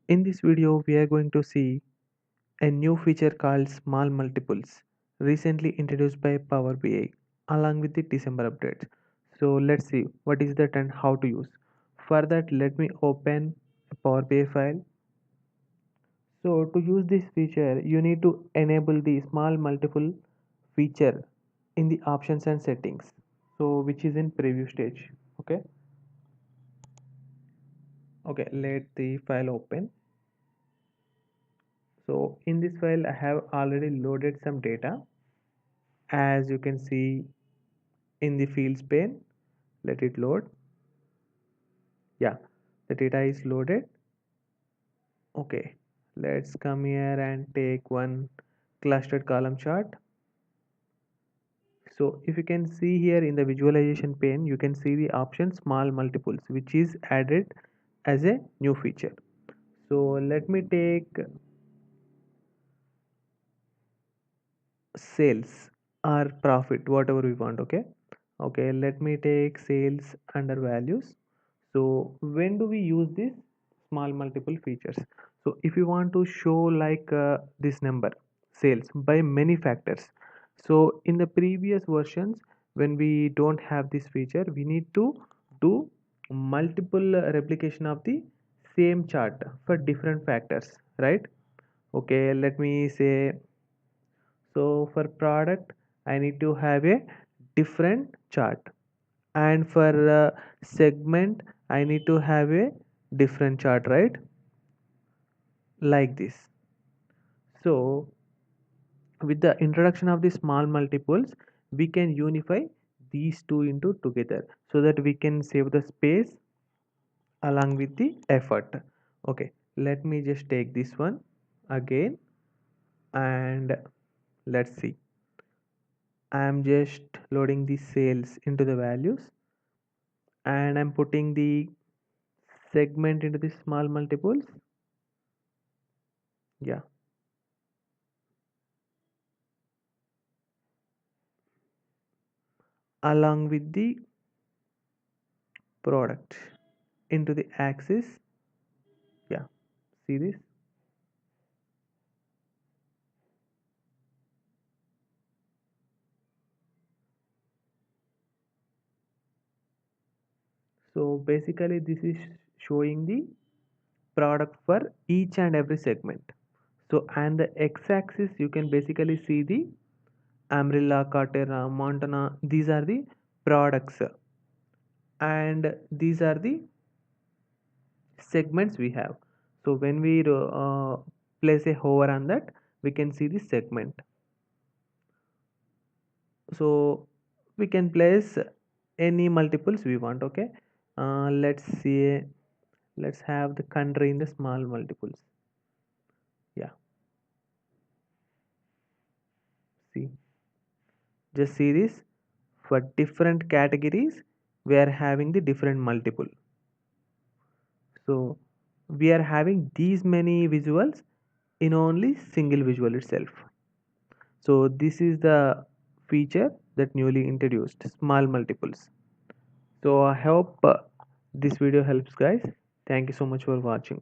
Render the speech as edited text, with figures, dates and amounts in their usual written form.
In this video, we are going to see a new feature called Small Multiples, recently introduced by Power BI, along with the December updates. So let's see what is that and how to use. For that, let me open a Power BI file. So to use this feature, you need to enable the Small Multiple feature in the options and settings. So which is in preview stage. Okay. Okay. Let the file open. So in this file, I have already loaded some data. As you can see in the fields pane, let it load. Yeah, the data is loaded. Okay, let's come here and take one clustered column chart. So if you can see here in the visualization pane, you can see the option small multiples, which is added as a new feature. So let me take sales or profit, whatever we want. Okay, let me take sales under values. So when do we use this small multiple features? So if you want to show like this number sales by many factors, so in the previous versions, when we don't have this feature, we need to do multiple replication of the same chart for different factors, right? Okay, let me say, so for product I need to have a different chart, and for segment I need to have a different chart, right? Like this. So with the introduction of the small multiples, we can unify these two into together so that we can save the space along with the effort. Okay, let me just take this one again, and let's see. I am just loading the sales into the values, and I'm putting the segment into the small multiples. Yeah, along with the product into the axis. Yeah, see this. So basically this is showing the product for each and every segment. So and the x-axis, you can basically see the Umbrella, Cartera, Montana. These are the products, and these are the segments we have. So when we place a hover on that, we can see the segment. So we can place any multiples we want. Okay, let's see, let's have the country in the small multiples. Yeah, see, just see this. For different categories, we are having the different multiple. So we are having these many visuals in only single visual itself. So this is the feature that newly introduced, small multiples. So I hope this video helps, guys. Thank you so much for watching.